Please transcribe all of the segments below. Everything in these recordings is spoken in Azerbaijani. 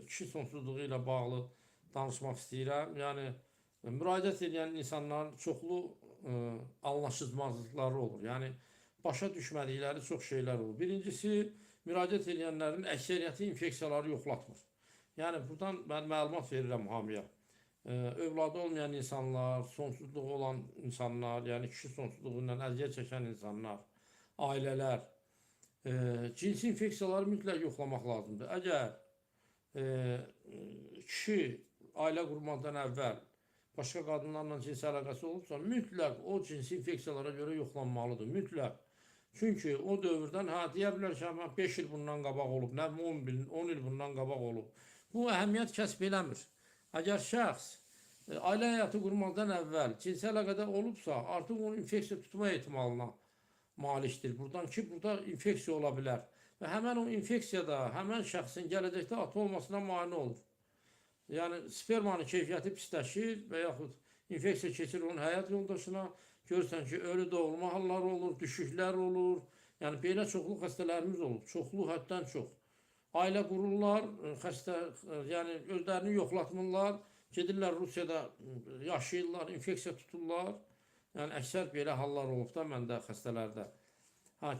kişi sonsuzluğu ilə bağlı danışmaq istəyirəm. Yəni müraciət edən insanların çoxlu anlaşılmazlıqları olur. Yəni başa düşmədikləri çox şeylər olur. Birincisi, müraciət edənlərin əksəriyyəti infeksiyaları yoxlatmır. Yəni buradan mən məlumat verirəm hamıya. Övladı olmayan insanlar, sonsuzluğu olan insanlar, yəni kişi sonsuzluğu ilə əziyyət çəkən insanlar, ailələr, cinsi infeksiyaları mütləq yoxlamaq lazımdır. Əgər kişi ailə qurmazdan əvvəl başqa qadınlarla cinsi əlaqəsi olubsa, mütləq o cinsi infeksiyalara görə yoxlanmalıdır, mütləq. Çünki o dövrdən, deyə bilər ki, 5 il bundan qabaq olub, nə 10 il bundan qabaq olub. Bu əhəmiyyət kəsb eləmir. Əgər şəxs ailə həyatı qurmazdan əvvəl cinsi əlaqədə olubsa, artıq onun infeksiya tutma ehtimalına malikdir. Buradan ki, burada infeksiya ola bilər. Və həmən o infeksiyada həmən şəxsin gələcəkdə ata olmasına mane olur. Yəni spermanın keyfiyyəti pisləşir və yaxud infeksiya keçir onun həyat yoldaşına. Görürsən ki, ölü doğulma halları olur, düşüklər olur. Yəni belə çoxlu xəstələrimiz olur. Çoxlu, həddən çox. Ailə qururlar, yəni özlərini yoxlatmırlar. Gedirlər Rusiyada yaşayırlar, infeksiya tuturlar. Yəni əksər belə hallar olub da məndə xəstələrdə.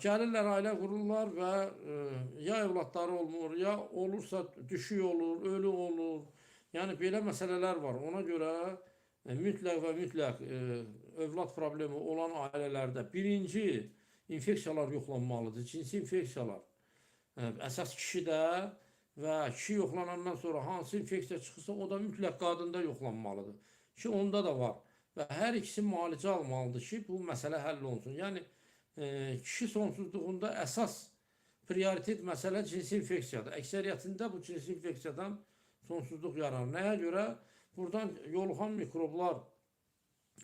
Gəlirlər, ailə qururlar və ya evlatları olmur, ya olursa düşük olur, ölü olur. Yəni belə məsələlər var. Ona görə mütləq və mütləq övlad problemi olan ailələrdə birinci infeksiyalar yoxlanmalıdır. Cinsi infeksiyalar. Əsas kişidə və kişi yoxlanandan sonra hansı infeksiya çıxırsa o da mütləq qadında yoxlanmalıdır. Ki onda da var. Və hər ikisi müalicə almalıdır ki, bu məsələ həll olunsun. Yəni kişi sonsuzluğunda əsas prioritet məsələ cinsi infeksiyadır. Əksəriyyətində bu cinsi infeksiyadan sonsuzluq yaranır. Nəyə görə? Buradan yoluxan mikroblar,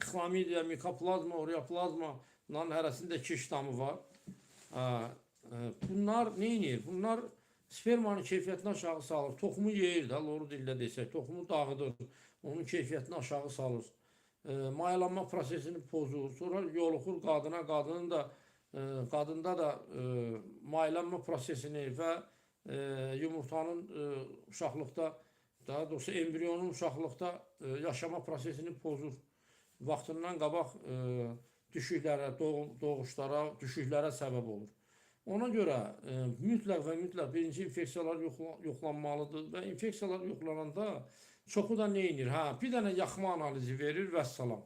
xlamidiya, mikoplazma, ureoplazmanın hərəsində 2 ştamı var. Bunlar nə edir? Bunlar spermanın keyfiyyətini aşağı salır. Toxumu yeyir də, loru dillə desək. Toxumu dağıdır, onun keyfiyyətini aşağı salır. Mayalanma prosesini pozur. Sonra yoluxur qadına, qadında da mayalanma prosesini və yumurtanın uşaqlıqda, daha doğrusu embriyonun uşaqlıqda yaşama prosesini pozur. Vaxtından qabaq düşüklərə, doğuşlara, düşüklərə səbəb olur. Ona görə mütləq və mütləq birinci infeksiyalar yoxlanmalıdır və infeksiyalar yoxlananda çoxu da nə edir? Bir dənə yaxma analizi verir və salam.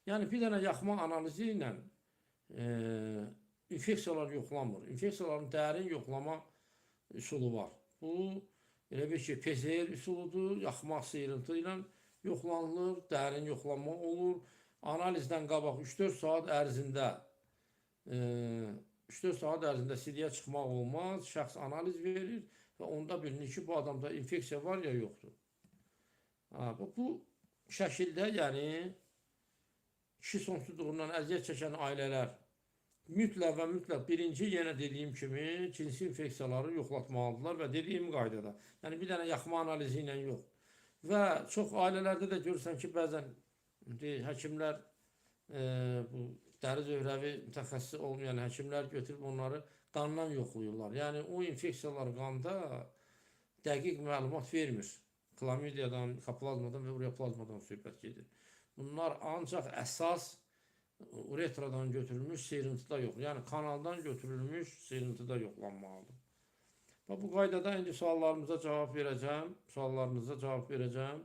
Yəni bir dənə yaxma analizi ilə infeksiyalar yoxlanmır. İnfeksiyaların dərin yoxlama üsulu var. Bu elə bir ki, PCR üsuludur, yaxma sıyırıntı ilə yoxlanılır, dərin yoxlanma olur. Analizdən qabaq 3-4 saat ərzində 3-4 saat ərzində CD-yə çıxmaq olmaz. Şəxs analiz verir və onda bilinir ki, bu adamda infeksiya var ya yoxdur. Bu şəkildə, yəni kişi sonsuzluğundan əziyyət çəkən ailələr mütləq və mütləq birinci, yenə dediyim kimi, cinsi infeksiyaları yoxlatmalıdırlar və dediyim qaydada. Yəni bir dənə yaxma analizi ilə yox. Və çox ailələrdə də görürsən ki, bəzən həkimlər, bu dəri zöhrəvi mütəxəssisi olmayan həkimlər götürüb onları qandan yoxlayırlar. Yəni o infeksiyalar qanda dəqiq məlumat vermir. Klamidiyadan, mikoplazmadan və ureoplazmadan söhbət gedir. Bunlar ancaq əsas uretradan götürülmüş sıyırıntıda yox. Yəni kanaldan götürülmüş sıyırıntıda yoxlanmalıdır. Bu qaydada indi suallarınıza cavab verəcəm.